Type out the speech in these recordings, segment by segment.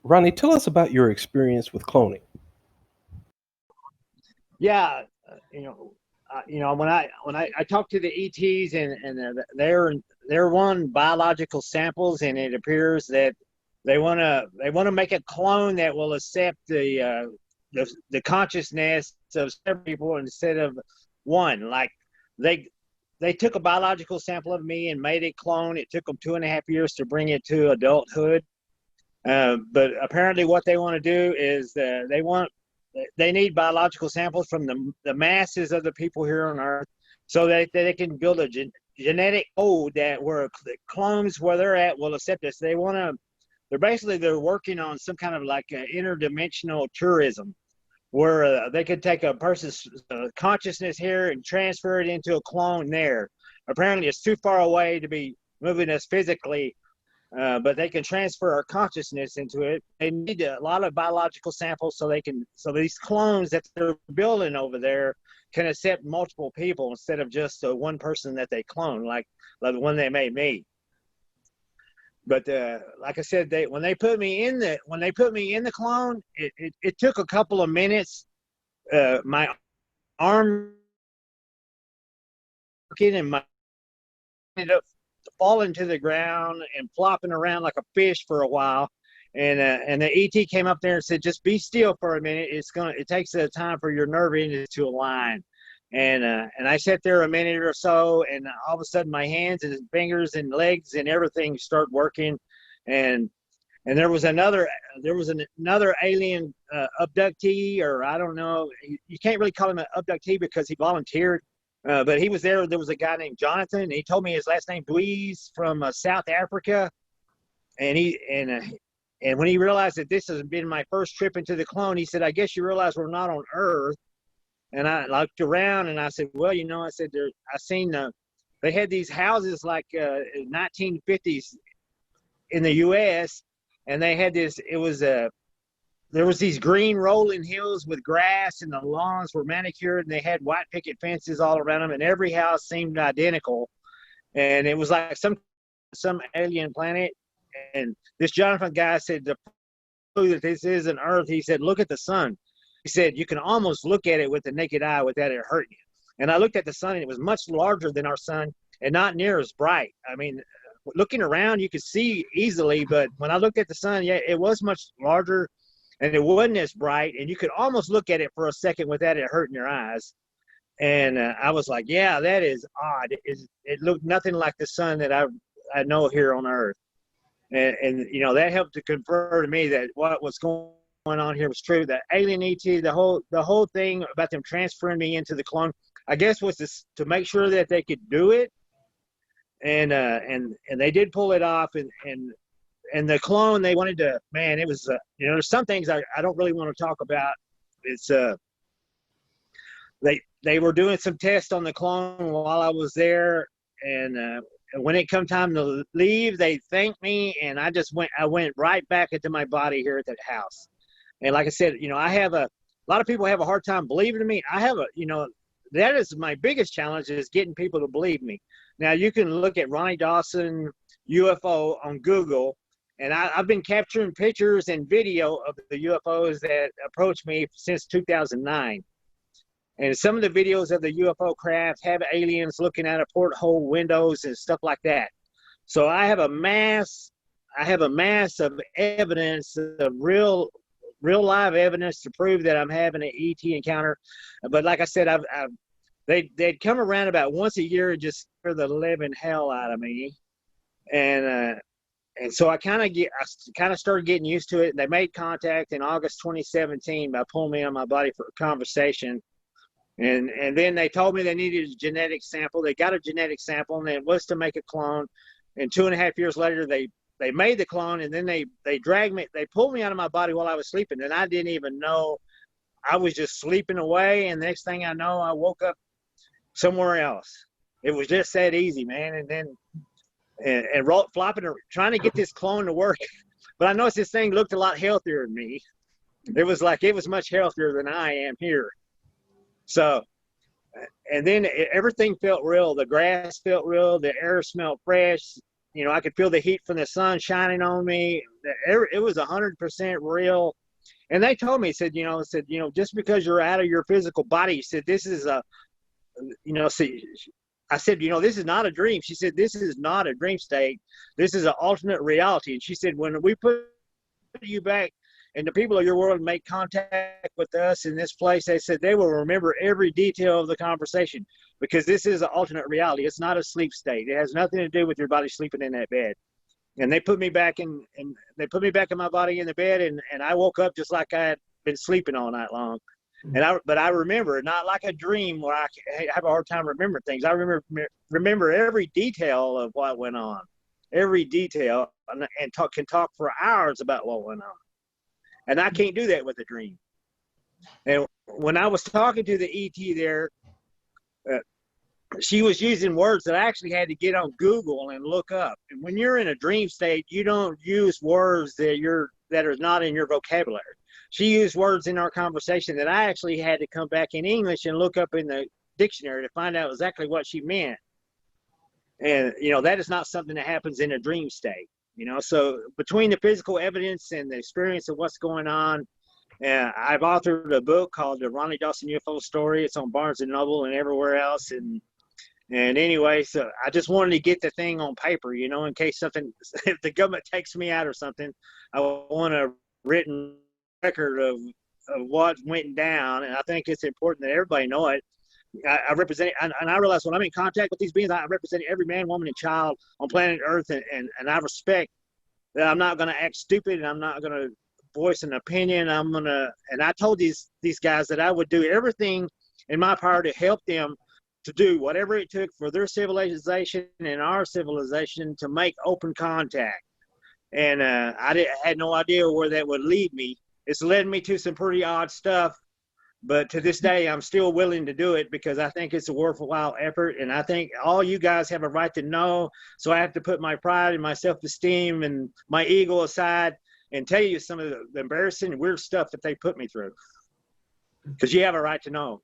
Ronnie, tell us about your experience with cloning. Yeah, when I talk to the ETs and they're one biological samples, and it appears that they want to make a clone that will accept the consciousness of several people instead of one. Like they they took a biological sample of me and made a clone. It took them 2.5 years to bring it to adulthood. But apparently, what they want to do is they need biological samples from the masses of the people here on Earth, so that they can build a genetic code that where the clones where they're at will accept us. They want to. They're working on some kind of like interdimensional tourism, where they could take a person's consciousness here and transfer it into a clone there. Apparently, it's too far away to be moving us physically, but they can transfer our consciousness into it. They need a lot of biological samples so these clones that they're building over there can accept multiple people instead of just one person that they clone, like the one they made me. But like I said, when they put me in the clone, it took a couple of minutes. My arm and my ended up falling to the ground and flopping around like a fish for a while. And the ET came up there and said, "Just be still for a minute. It takes time for your nerve endings to align." And I sat there a minute or so, and all of a sudden my hands and fingers and legs and everything start working, and there was another alien abductee, or I don't know. You can't really call him an abductee because he volunteered, but he was there. There was a guy named Jonathan, and he told me his last name Dweez from South Africa, and and when he realized that this has been my first trip into the clone, he said, "I guess you realize we're not on Earth." And I looked around and I said, "Well, I said I seen they had these houses like 1950s in the U.S. and they had this. It was there was these green rolling hills with grass, and the lawns were manicured, and they had white picket fences all around them, and every house seemed identical, and it was like some alien planet." And this Jonathan guy said, "To prove that this isn't Earth," he said, "look at the sun." He said, "You can almost look at it with the naked eye without it hurting you." And I looked at the sun, and it was much larger than our sun and not near as bright. I mean, looking around, you could see easily, but when I looked at the sun, yeah, it was much larger, and it wasn't as bright, and you could almost look at it for a second without it hurting your eyes. And I was like, "Yeah, that is odd. It looked nothing like the sun that I know here on Earth." And that helped to confirm to me that what was going on here was true. That alien ET, the whole thing about them transferring me into the clone, I guess, was to make sure that they could do it, and they did pull it off. And the clone, they wanted to, man, it was there's some things I don't really want to talk about. It's they were doing some tests on the clone while I was there, and when it come time to leave, they thanked me, and I went right back into my body here at that house. And like I said, a lot of people have a hard time believing in me. That is my biggest challenge, is getting people to believe me. Now, you can look at Ronny Dawson UFO on Google, and I've been capturing pictures and video of the UFOs that approach me since 2009. And some of the videos of the UFO craft have aliens looking out of porthole windows and stuff like that. So I have a mass of evidence, of real live evidence to prove that I'm having an ET encounter. But like I said, they'd come around about once a year and just scare the living hell out of me. And so I kind of started getting used to it. They made contact in August 2017 by pulling me on my body for a conversation. And then they told me they needed a genetic sample. They got a genetic sample, and it was to make a clone. And 2.5 years later, they made the clone, and then they pulled me out of my body while I was sleeping, and I didn't even know. I was just sleeping away, and the next thing I know, I woke up somewhere else. It was just that easy, man. And then flopping, trying to get this clone to work. But I noticed this thing looked a lot healthier than me. It was much healthier than I am here. So, and then everything felt real. The grass felt real. The air smelled fresh. I could feel the heat from the sun shining on me. it was 100% real. And they told me, said, just because you're out of your physical body, said, this is a, see, I said, this is not a dream. She said, this is not a dream state. This is an alternate reality. And she said, when we put you back and the people of your world make contact with us in this place, they said they will remember every detail of the conversation, because this is an alternate reality. It's not a sleep state. It has nothing to do with your body sleeping in that bed. And they put me back in, and they put me back in my body in the bed, and I woke up just like I had been sleeping all night long. But I remember, not like a dream where I have a hard time remembering things. I remember every detail of what went on, every detail, and can talk for hours about what went on. And I can't do that with a dream. And when I was talking to the ET there, she was using words that I actually had to get on Google and look up. And when you're in a dream state, you don't use words that are not in your vocabulary. She used words in our conversation that I actually had to come back in English and look up in the dictionary to find out exactly what she meant. And, that is not something that happens in a dream state. So between the physical evidence and the experience of what's going on, I've authored a book called the Ronny Dawson UFO Story. It's on Barnes and Noble and everywhere else. And anyway, so I just wanted to get the thing on paper, in case something, if the government takes me out or something, I want a written record of what went down. And I think it's important that everybody know it. I represent, and I realize when I'm in contact with these beings, I represent every man, woman, and child on planet Earth. And I respect that I'm not going to act stupid, and I'm not going to voice an opinion. And I told these guys that I would do everything in my power to help them to do whatever it took for their civilization and our civilization to make open contact. And I had no idea where that would lead me. It's led me to some pretty odd stuff, but to this day, I'm still willing to do it because I think it's a worthwhile effort. And I think all you guys have a right to know. So I have to put my pride and my self-esteem and my ego aside and tell you some of the embarrassing and weird stuff that they put me through, because you have a right to know.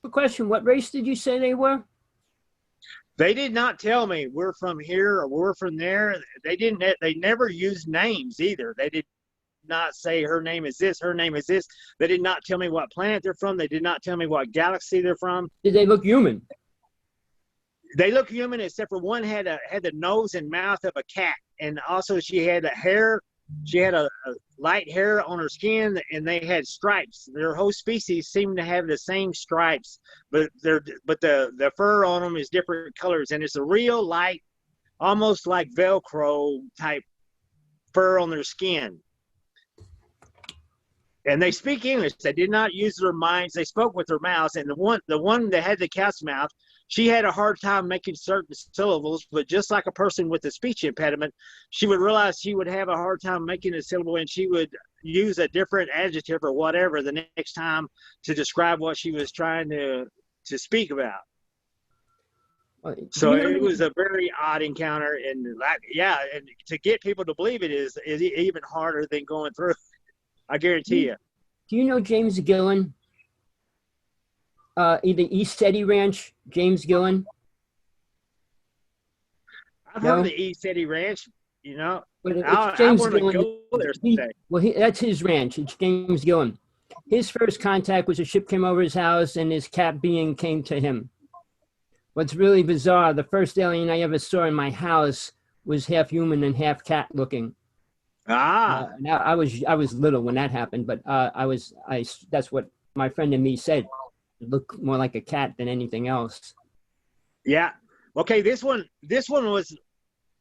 Good question. What race did you say they were? They did not tell me we're from here or we're from there. They never used names either. They did not say her name is this, her name is this. They did not tell me what planet they're from. They did not tell me what galaxy they're from. Did they look human? They look human, except for one had the nose and mouth of a cat, and also she had a light hair on her skin, and they had stripes. Their whole species seemed to have the same stripes, but the fur on them is different colors, and it's a real light, almost like Velcro type fur on their skin. And they speak English. They did not use their minds. They spoke with their mouths. And the one that had the cat's mouth, she had a hard time making certain syllables, but just like a person with a speech impediment, she would realize she would have a hard time making a syllable, and she would use a different adjective or whatever the next time to describe what she was trying to speak about. So it was a very odd encounter, and and to get people to believe it is even harder than going through. I guarantee you. Do you know James Gillen? In the East Eddy Ranch, James Gillen? I've heard of the East Eddy Ranch, But it's James I want to Gillen. go there someday. That's his ranch. It's James Gillen. His first contact was a ship came over his house, and his cat being came to him. What's really bizarre, the first alien I ever saw in my house was half human and half cat looking. Now I was little when that happened, but that's what my friend and me said. It looked more like a cat than anything else. Yeah. Okay. This one was,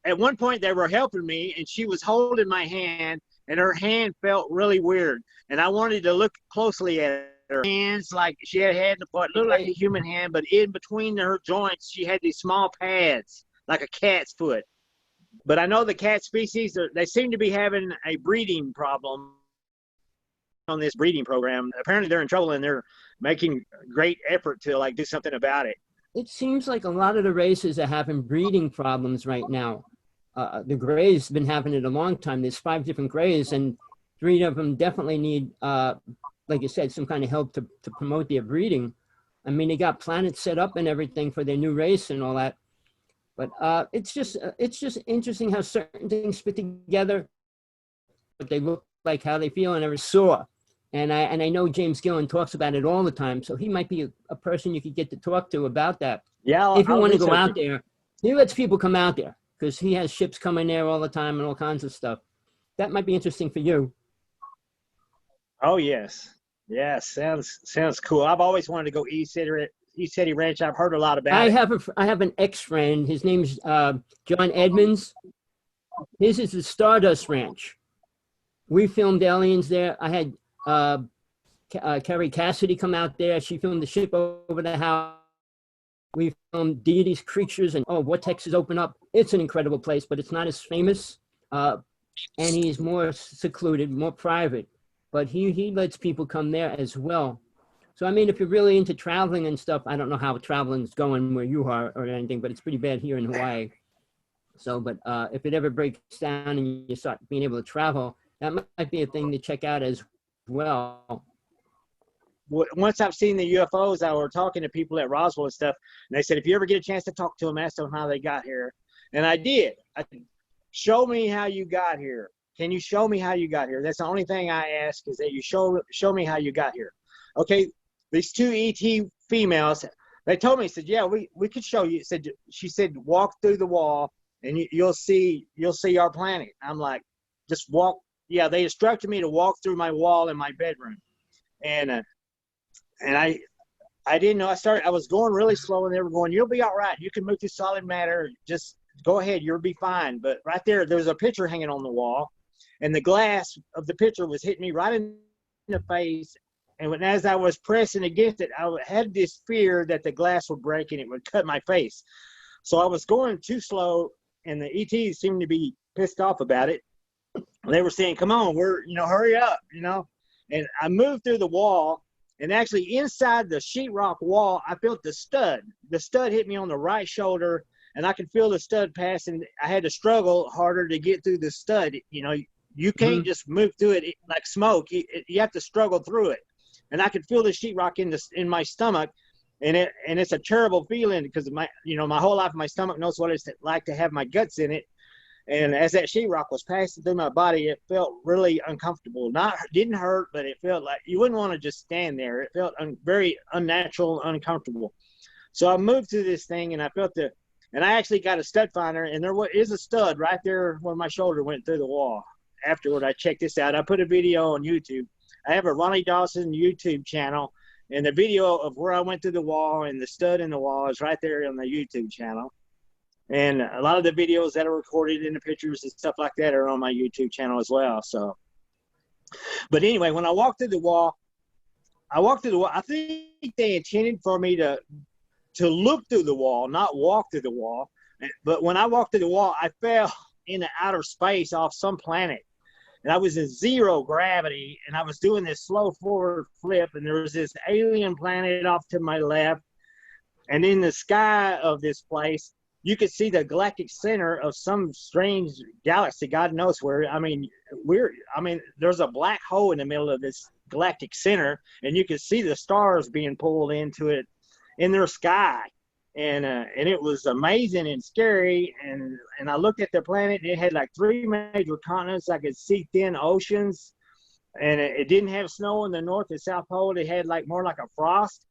at one point they were helping me, and she was holding my hand, and her hand felt really weird, and I wanted to look closely at her hands. Like she had what looked like a human hand, but in between her joints she had these small pads like a cat's foot. But I know the cat species, they seem to be having a breeding problem on this breeding program. Apparently they're in trouble, and they're making great effort to do something about it. It seems like a lot of the races are having breeding problems right now. The Greys have been having it a long time. There's 5 different Greys, and 3 of them definitely need, like you said, some kind of help to promote their breeding. I mean, they got planets set up and everything for their new race and all that. But it's just interesting how certain things fit together. they look like, how they feel, and ever saw. And I know James Gillen talks about it all the time, so he might be a person you could get to talk to about that. Yeah, If you I'll want to go research out it. there, he lets people come out there because he has ships coming there all the time and all kinds of stuff. That might be interesting for you. Oh yes, yeah, sounds cool. I've always wanted to go East City Ranch. I've heard a lot about it. I have an ex-friend. His name's John Edmonds. His is the Stardust Ranch. We filmed aliens there. I had Carrie Cassidy come out there. She filmed the ship over the house. We filmed deities, creatures, and vortexes open up. It's an incredible place, but it's not as famous. And he's more secluded, more private. But he lets people come there as well. So, I mean, if you're really into traveling and stuff, I don't know how traveling's going where you are or anything, but it's pretty bad here in Hawaii. So, but if it ever breaks down and you start being able to travel, that might be a thing to check out as well. Once I've seen the UFOs, I were talking to people at Roswell and stuff, and they said, if you ever get a chance to talk to them, ask them how they got here. And I did. Show me how you got here. Can you show me how you got here? That's the only thing I ask, is that you show me how you got here. Okay, these two ET females, they told me, said, yeah, we could show you. She said, walk through the wall and you'll see our planet. I'm like, just walk. Yeah, they instructed me to walk through my wall in my bedroom. And I didn't know. I was going really slow, and they were going, you'll be all right. You can move through solid matter. Just go ahead. You'll be fine. But right there's a picture hanging on the wall, and the glass of the picture was hitting me right in the face. And as I was pressing against it, I had this fear that the glass would break and it would cut my face. So I was going too slow, and the ETs seemed to be pissed off about it. They were saying, come on, hurry up, And I moved through the wall, and actually inside the sheetrock wall, I felt the stud. The stud hit me on the right shoulder, and I could feel the stud passing. I had to struggle harder to get through the stud. You can't just move through it like smoke. You have to struggle through it. And I could feel the sheetrock in my stomach, and it's a terrible feeling because my whole life my stomach knows what it's like to have my guts in it. And as that sheetrock was passing through my body, it felt really uncomfortable. Didn't hurt, but it felt like you wouldn't want to just stand there. It felt very unnatural, uncomfortable. So I moved through this thing, and I felt and I actually got a stud finder, and there is a stud right there where my shoulder went through the wall. Afterward, I checked this out. I put a video on YouTube. I have a Ronny Dawson YouTube channel, and the video of where I went through the wall and the stud in the wall is right there on the YouTube channel. And a lot of the videos that are recorded in the pictures and stuff like that are on my YouTube channel as well. So, but anyway, when I walked through the wall, I think they intended for me to look through the wall, not walk through the wall. But when I walked through the wall, I fell into outer space off some planet. And I was in zero gravity, and I was doing this slow forward flip, and there was this alien planet off to my left. And in the sky of this place, you could see the galactic center of some strange galaxy, God knows where. There's a black hole in the middle of this galactic center, and you could see the stars being pulled into it in their sky. And it was amazing and scary. And I looked at the planet, and it had like 3 major continents. I could see thin oceans, and it didn't have snow in the North and South Pole. It had more like a frost.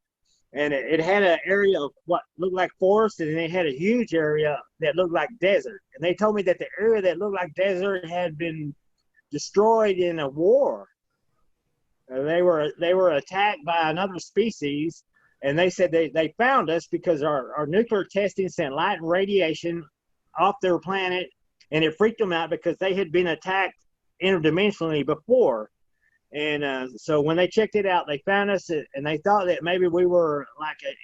And it had an area of what looked like forest, and it had a huge area that looked like desert. And they told me that the area that looked like desert had been destroyed in a war. They were attacked by another species, and they said they found us because our nuclear testing sent light and radiation off their planet, and it freaked them out because they had been attacked interdimensionally before. And so when they checked it out, they found us, and they thought that maybe we were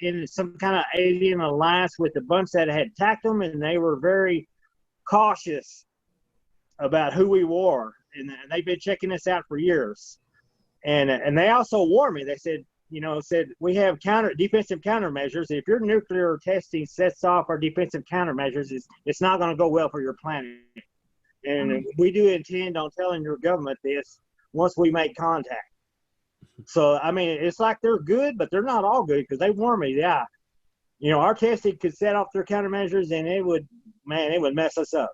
in some kind of alien alliance with the bunch that had attacked them, and they were very cautious about who we were. And they've been checking us out for years. And they also warned me. They said, we have defensive countermeasures. If your nuclear testing sets off our defensive countermeasures, it's not going to go well for your planet. And we do intend on telling your government this once we make contact. So, it's like they're good, but they're not all good, because they warned me, our testing could set off their countermeasures, and it would mess us up.